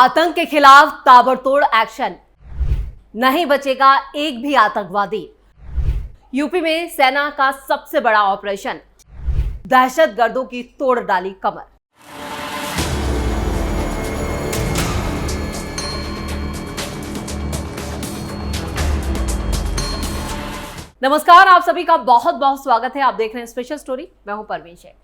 आतंक के खिलाफ ताबड़तोड़ एक्शन, नहीं बचेगा एक भी आतंकवादी। यूपी में सेना का सबसे बड़ा ऑपरेशन, दहशतगर्दों की तोड़ डाली कमर। नमस्कार, आप सभी का बहुत बहुत स्वागत है। आप देख रहे हैं स्पेशल स्टोरी। मैं हूं परवीन शेख।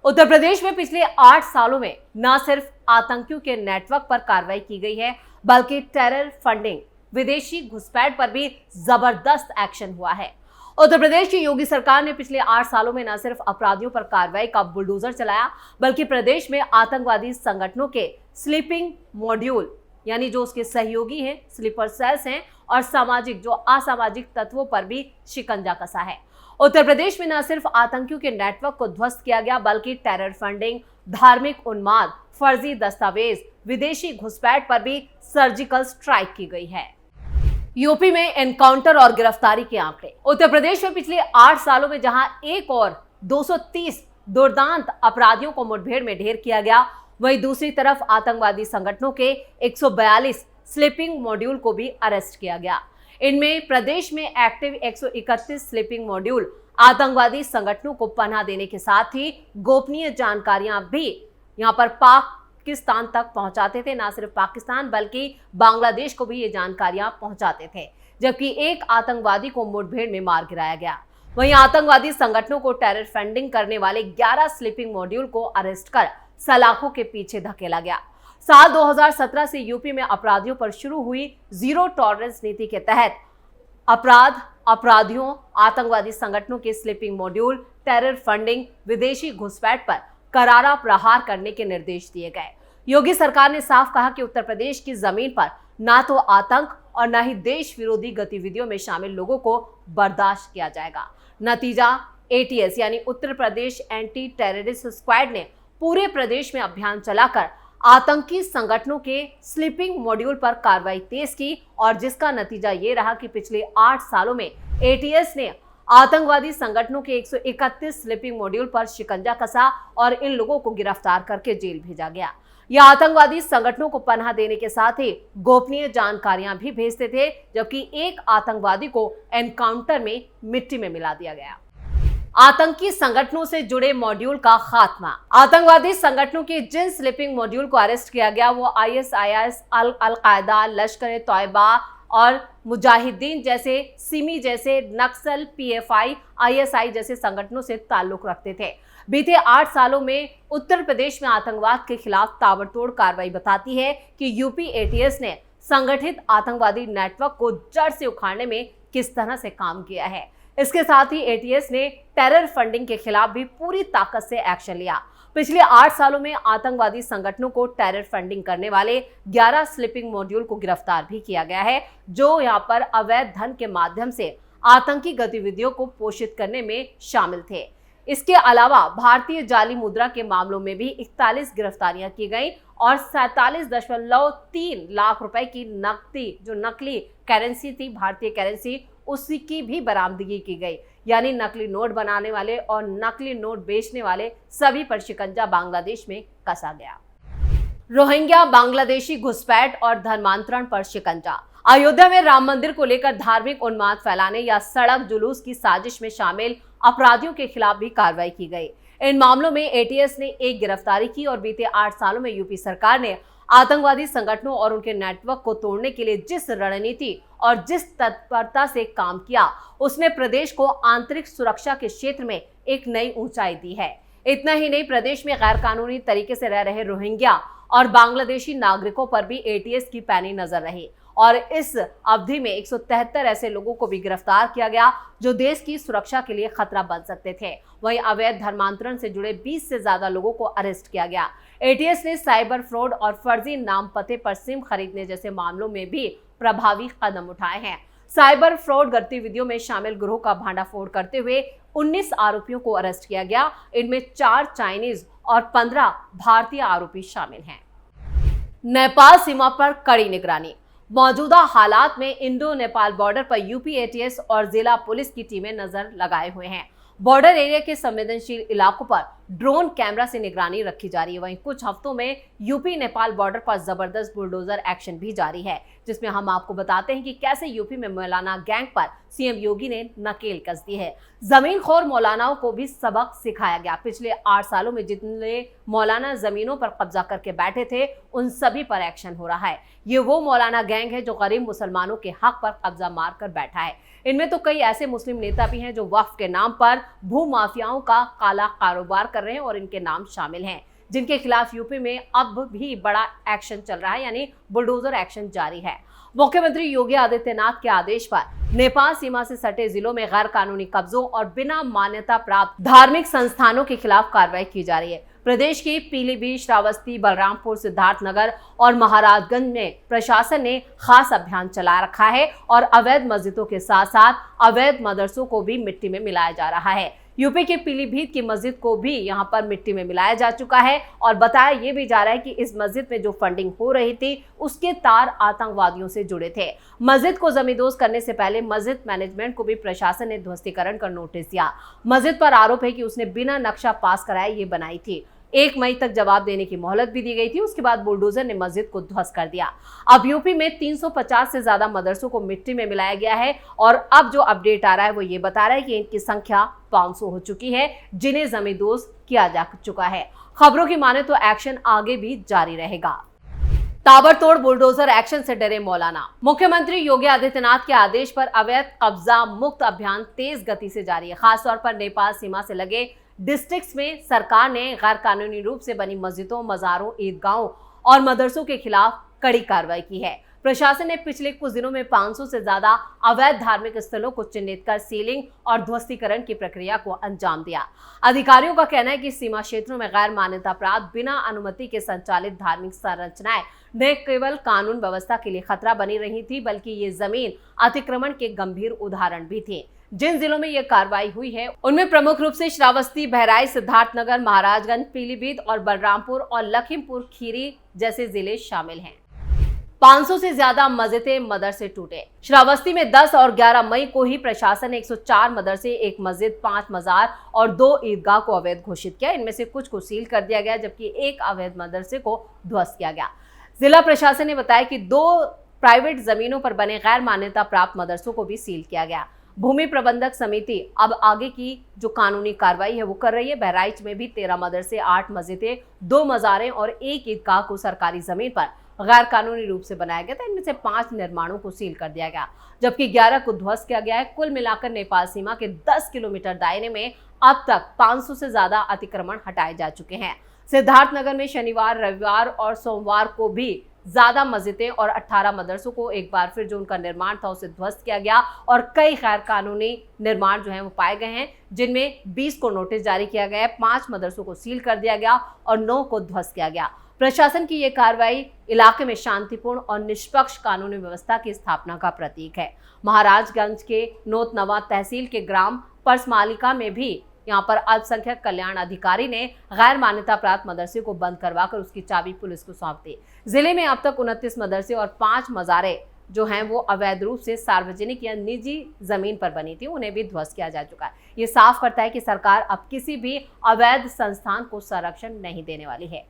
उत्तर प्रदेश में पिछले 8 सालों में न सिर्फ आतंकियों के नेटवर्क पर कार्रवाई की गई है, बल्कि टेरर फंडिंग, विदेशी घुसपैठ पर भी जबरदस्त एक्शन हुआ है। उत्तर प्रदेश की योगी सरकार ने पिछले 8 सालों में न सिर्फ अपराधियों पर कार्रवाई का बुलडोजर चलाया, बल्कि प्रदेश में आतंकवादी संगठनों के स्लीपिंग मॉड्यूल यानी जो उसके सहयोगी हैं, स्लीपर सेल्स हैं, और सामाजिक जो असामाजिक तत्वों पर भी शिकंजा कसा है। उत्तर प्रदेश में न सिर्फ आतंकियों के नेटवर्क को ध्वस्त किया गया, बल्कि टेरर फंडिंग, धार्मिक उन्माद, फर्जी दस्तावेज, विदेशी घुसपैठ पर भी सर्जिकल स्ट्राइक की गई है। यूपी में एनकाउंटर और गिरफ्तारी के आंकड़े। उत्तर प्रदेश में पिछले 8 सालों में जहां एक और 230 दुर्दांत अपराधियों को मुठभेड़ में ढेर किया गया, वहीं दूसरी तरफ आतंकवादी संगठनों के 142 स्लीपिंग मॉड्यूल को भी अरेस्ट किया गया। इनमें प्रदेश में एक्टिव 131 स्लीपिंग मॉड्यूल आतंकवादी संगठनों को पनाह देने के साथ ही गोपनीय जानकारियां भी यहां पर पाकिस्तान तक पहुंचाते थे। न सिर्फ पाकिस्तान बल्कि बांग्लादेश को भी ये जानकारियां पहुंचाते थे, जबकि एक आतंकवादी को मुठभेड़ में मार गिराया गया। वहीं आतंकवादी संगठनों को टेरर फंडिंग करने वाले 11 स्लीपिंग मॉड्यूल को अरेस्ट कर सलाखों के पीछे धकेला गया। साल 2017 से यूपी में अपराधियों पर शुरू हुई जीरो टॉलरेंस नीति के तहत अपराधियों, आतंकवादी संगठनों के स्लीपिंग मॉड्यूल, टेरर फंडिंग, विदेशी घुसपैठ पर करारा प्रहार करने के निर्देश दिए गए। योगी सरकार ने साफ कहा कि उत्तर प्रदेश की जमीन पर ना तो आतंक और न ही देश विरोधी गतिविधियों में शामिल लोगों को बर्दाश्त किया जाएगा। नतीजा, ATS यानी Uttar Pradesh anti terrorist squad ने पूरे प्रदेश में अभियान चलाकर आतंकी संगठनों के स्लीपिंग मॉड्यूल पर कार्रवाई तेज की, और जिसका नतीजा ये रहा कि पिछले 8 सालों में ATS ने आतंकवादी संगठनों के 131 स्लीपिंग मॉड्यूल पर शिकंजा कसा और इन लोगों को गिरफ्तार करके जेल भेजा गया। यह आतंकवादी संगठनों को पनाह देने के साथ ही गोपनीय जानकारियां भी भेजते थे, जबकि एक आतंकवादी को एनकाउंटर में मिट्टी में मिला दिया गया। आतंकी संगठनों से जुड़े मॉड्यूल का खात्मा। आतंकवादी संगठनों के जिन स्लीपिंग मॉड्यूल को अरेस्ट किया गया वो ISIS, अल-कायदा, लश्कर-ए-तौयबा और मुजाहिदीन जैसे, सिमी जैसे, नक्सल, PFI, ISI जैसे संगठनों से ताल्लुक रखते थे। बीते 8 सालों में उत्तर प्रदेश में आतंकवाद के खिलाफ ताबड़तोड़ कार्रवाई बताती है कि यूपी ATS ने संगठित आतंकवादी नेटवर्क को जड़ से उखाड़ने में किस तरह से काम किया है। इसके साथ ही ATS ने टेरर फंडिंग के खिलाफ भी पूरी ताकत से एक्शन लिया। पिछले 8 सालों में आतंकवादी संगठनों को टेरर फंडिंग करने वाले 11 स्लीपिंग मॉड्यूल को गिरफ्तार भी किया गया है, जो यहां पर अवैध धन के माध्यम से आतंकी गतिविधियों को पोषित करने में शामिल थे। इसके अलावा भारतीय जाली मुद्रा के मामलों में भी 41 गिरफ्तारियां की गई और 47.3 लाख रुपए की नकली करेंसी थी, भारतीय करेंसी, उसी की भी बरामदगी की गई। यानी नकली नोट बनाने वाले और नकली नोट बेचने वाले सभी पर शिकंजा बांग्लादेश में कसा गया। रोहिंग्या बांग्लादेशी घुसपैठ और धर्मांतरण पर शिकंजा। अयोध्या में राम मंदिर को लेकर धार्मिक उन्माद फैलाने या सड़क जुलूस की साजिश में शामिल अपराधियों के खिलाफ भी कार्रवाई की गई। इन मामलों में ATS ने एक गिरफ्तारी की और बीते 8 सालों में यूपी सरकार ने आतंकवादी संगठनों और उनके नेटवर्क को तोड़ने के लिए जिस रणनीति और जिस तत्परता से काम किया, उसने प्रदेश को आंतरिक सुरक्षा के क्षेत्र में एक नई ऊंचाई दी है। इतना ही नहीं, प्रदेश में गैर कानूनी तरीके से रह रहे रोहिंग्या और बांग्लादेशी नागरिकों पर भी ATS की पैनी नजर रही और इस अवधि में 173 ऐसे लोगों को भी गिरफ्तार किया गया जो देश की सुरक्षा के लिए खतरा बन सकते थे। वहीं अवैध धर्मांतरण से जुड़े 20 से ज्यादा लोगों को अरेस्ट किया गया। ATS ने साइबर फ्रॉड और फर्जी नाम पते पर सिम खरीदने जैसे मामलों में भी प्रभावी कदम उठाए हैं। साइबर फ्रॉड गतिविधियों में शामिल गिरोह का भांडाफोड़ करते हुए 19 आरोपियों को अरेस्ट किया गया। इनमें 4 चाइनीज और 15 भारतीय आरोपी शामिल हैं। नेपाल सीमा पर कड़ी निगरानी। मौजूदा हालात में इंडो नेपाल बॉर्डर पर यूपी ATS और जिला पुलिस की टीमें नजर लगाए हुए हैं। बॉर्डर एरिया के संवेदनशील इलाकों पर ड्रोन कैमरा से निगरानी रखी जा रही है। वहीं कुछ हफ्तों में यूपी नेपाल बॉर्डर पर जबरदस्त बुलडोजर एक्शन भी जारी है, जिसमें हम आपको बताते हैं कि कैसे यूपी में मौलाना गैंग पर सीएम योगी ने नकेल कस दी है। जमीनखोर मौलानाओं को भी सबक सिखाया गया। पिछले 8 सालों में जितने मौलाना जमीनों पर कब्जा करके बैठे थे, उन सभी पर एक्शन हो रहा है। ये वो मौलाना गैंग है जो गरीब मुसलमानों के हक पर कब्जा मार कर बैठा है। इनमें तो कई ऐसे मुस्लिम नेता भी हैं जो वक्फ के नाम पर भू माफियाओं का काला कारोबार कर रहे हैं और इनके नाम शामिल हैं, जिनके खिलाफ यूपी में अब भी बड़ा एक्शन चल रहा है, यानी बुलडोजर एक्शन जारी है। मुख्यमंत्री योगी आदित्यनाथ के आदेश पर नेपाल सीमा से सटे जिलों में गैर कानूनी कब्जों और बिना मान्यता प्राप्त धार्मिक संस्थानों के खिलाफ कार्रवाई की जा रही है। प्रदेश के पीलीभीत, श्रावस्ती, बलरामपुर, सिद्धार्थनगर और महाराजगंज में प्रशासन ने खास अभियान चला रखा है और अवैध मस्जिदों के साथ साथ अवैध मदरसों को भी मिट्टी में मिलाया जा रहा है। यूपी के पीलीभीत की मस्जिद को भी यहां पर मिट्टी में मिलाया जा चुका है और बताया यह भी जा रहा है कि इस मस्जिद में जो फंडिंग हो रही थी उसके तार आतंकवादियों से जुड़े थे। मस्जिद को जमींदोज करने से पहले मस्जिद मैनेजमेंट को भी प्रशासन ने ध्वस्तीकरण का नोटिस दिया। मस्जिद पर आरोप है कि उसने बिना नक्शा पास कराए ये बनाई थी। 1 मई तक जवाब देने की मोहलत भी दी गई थी। उसके बाद बुलडोजर ने मस्जिद को ध्वस्त कर दिया। अब यूपी में 350 से ज्यादा मदरसों को मिट्टी में मिलाया गया है और अब जो अपडेट आ रहा है वो ये बता रहा है कि इनकी संख्या 500 हो चुकी है, जिन्हें जमींदोज किया जा चुका है। खबरों की माने तो एक्शन आगे भी जारी रहेगा। ताबड़तोड़ बुलडोजर एक्शन से डरे मौलाना। मुख्यमंत्री योगी आदित्यनाथ के आदेश पर अवैध कब्जा मुक्त अभियान तेज गति से जारी है। खासतौर पर नेपाल सीमा से लगे डिस्ट्रिक्ट्स में सरकार ने गैर कानूनी रूप से बनी मस्जिदों, मजारों, ईदगाहों और मदरसों के खिलाफ कड़ी कार्रवाई की है। प्रशासन ने पिछले कुछ दिनों में 500 से ज्यादा अवैध धार्मिक स्थलों को चिन्हित कर सीलिंग और ध्वस्तीकरण की प्रक्रिया को अंजाम दिया। अधिकारियों का कहना है कि सीमा क्षेत्रों में गैर मान्यता प्राप्त बिना अनुमति के संचालित धार्मिक संरचनाएं न केवल कानून व्यवस्था के लिए खतरा बनी रही थी, बल्कि ये जमीन अतिक्रमण के गंभीर उदाहरण भी थे। जिन जिलों में यह कार्रवाई हुई है उनमें प्रमुख रूप से श्रावस्ती, बहराइच, सिद्धार्थनगर, महाराजगंज, पीलीभीत और बलरामपुर और लखीमपुर खीरी जैसे जिले शामिल हैं। 500 से ज्यादा मस्जिदें, मदरसे टूटे। श्रावस्ती में 10 और 11 मई को ही प्रशासन ने 104 मदरसे, 1 मस्जिद, 5 मजार और 2 ईदगाह को अवैध घोषित किया। इनमें से कुछ को सील कर दिया गया, जबकि 1 अवैध मदरसे को ध्वस्त किया गया। जिला प्रशासन ने बताया कि 2 प्राइवेट जमीनों पर बने गैर मान्यता प्राप्त मदरसों को भी सील किया गया। भूमि प्रबंधक समिति अब आगे की जो कानूनी कार्रवाई है वो कर रही है। बहराइच में भी 13 मदरसे, 8 मस्जिदें, 2 मजारें और 1 ईदगाह को सरकारी जमीन पर गैर कानूनी रूप से बनाया गया था। इनमें से 5 निर्माणों को सील कर दिया गया, जबकि 11 को ध्वस्त किया गया है। कुल मिलाकर नेपाल सीमा के 10 किलोमीटर दायरे में अब तक 500 से ज्यादा अतिक्रमण हटाए जा चुके हैं। सिद्धार्थनगर में शनिवार, रविवार और सोमवार को भी ज्यादा मस्जिदें और 18 मदरसों को एक बार फिर जो उनका निर्माण था उसे ध्वस्त किया गया और कई गैर कानूनी निर्माण जो हैं वो पाए गए हैं, जिनमें 20 को नोटिस जारी किया गया है, 5 मदरसों को सील कर दिया गया और 9 को ध्वस्त किया गया। प्रशासन की ये कार्रवाई इलाके में शांतिपूर्ण और निष्पक्ष कानूनी व्यवस्था की स्थापना का प्रतीक है। महाराजगंज के नोतनवा तहसील के ग्राम परसमालिका में भी यहाँ पर अल्पसंख्यक कल्याण अधिकारी ने गैर मान्यता प्राप्त मदरसे को बंद करवाकर उसकी चाबी पुलिस को सौंप दी। जिले में अब तक 29 मदरसे और 5 मजारे जो हैं वो अवैध रूप से सार्वजनिक या निजी जमीन पर बनी थी, उन्हें भी ध्वस्त किया जा चुका है। ये साफ करता है कि सरकार अब किसी भी अवैध संस्थान को संरक्षण नहीं देने वाली है।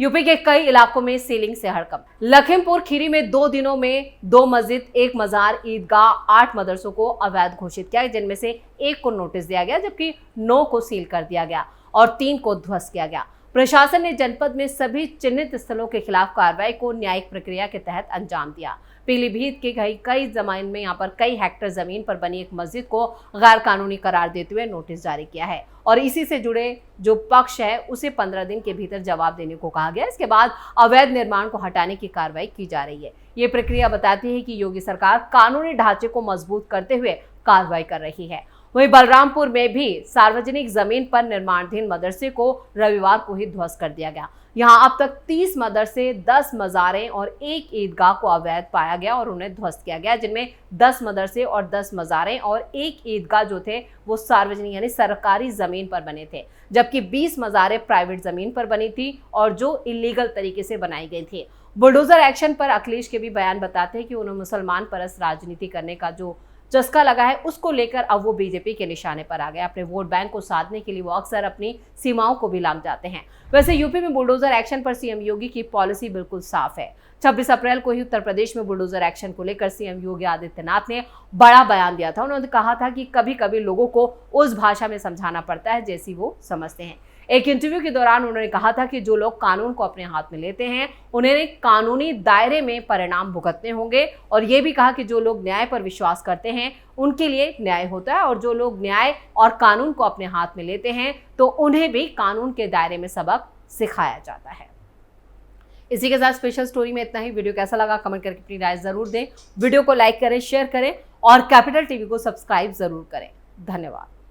यूपी के कई इलाकों में सीलिंग से हड़कंप। लखीमपुर खीरी में 2 दिनों में 2 मस्जिद, 1 मजार, ईदगाह, 8 मदरसों को अवैध घोषित किया, जिनमें से 1 को नोटिस दिया गया, जबकि 9 को सील कर दिया गया और 3 को ध्वस्त किया गया। प्रशासन ने जनपद में सभी चिन्हित स्थलों के खिलाफ कार्रवाई को न्यायिक प्रक्रिया के तहत अंजाम दिया। पीलीभीत के कई जमीन में यहाँ पर कई हेक्टेयर जमीन पर बनी एक मस्जिद को गैर कानूनी करार देते हुए नोटिस जारी किया है और इसी से जुड़े जो पक्ष है उसे 15 दिन के भीतर जवाब देने को कहा गया। इसके बाद अवैध निर्माण को हटाने की कार्रवाई की जा रही है। ये प्रक्रिया बताती है कि योगी सरकार कानूनी ढांचे को मजबूत करते हुए कार्रवाई कर रही है। वहीं बलरामपुर में भी सार्वजनिक जमीन पर निर्माणाधीन मदरसे को रविवार को ही ध्वस्त कर दिया गया। यहाँ अब तक 30 मदरसे, 10 मजारें और 1 ईदगाह को अवैध पाया गया और उन्हें ध्वस्त किया गया, जिनमें 10 मदरसे और 10 मजारें और 1 ईदगाह जो थे वो सार्वजनिक यानी सरकारी जमीन पर बने थे, जबकि 20 मजारें प्राइवेट जमीन पर बनी थी और जो इलीगल तरीके से बनाई गई थी। बुलडोजर एक्शन पर अखिलेश के भी बयान बताते हैं कि उन्हें मुसलमान परस्त राजनीति करने का जो चस्का लगा है, उसको लेकर अब वो बीजेपी के निशाने पर आ गए। अपने वोट बैंक को साधने के लिए वो अक्सर अपनी सीमाओं को भी लांघ जाते हैं। वैसे यूपी में बुलडोजर एक्शन पर सीएम योगी की पॉलिसी बिल्कुल साफ है। 26 अप्रैल को ही उत्तर प्रदेश में बुलडोजर एक्शन को लेकर सीएम योगी आदित्यनाथ ने बड़ा बयान दिया था। उन्होंने कहा था कि कभी कभी लोगों को उस भाषा में समझाना पड़ता है जैसी वो समझते हैं। एक इंटरव्यू के दौरान उन्होंने कहा था कि जो लोग कानून को अपने हाथ में लेते हैं उन्हें कानूनी दायरे में परिणाम भुगतने होंगे, और ये भी कहा कि जो लोग न्याय पर विश्वास करते हैं उनके लिए न्याय होता है, और जो लोग न्याय और कानून को अपने हाथ में लेते हैं तो उन्हें भी कानून के दायरे में सबक सिखाया जाता है। इसी के साथ स्पेशल स्टोरी में इतना ही। वीडियो कैसा लगा कमेंट करके अपनी राय जरूर दें। वीडियो को लाइक करें, शेयर करें और कैपिटल टीवी को सब्सक्राइब जरूर करें। धन्यवाद।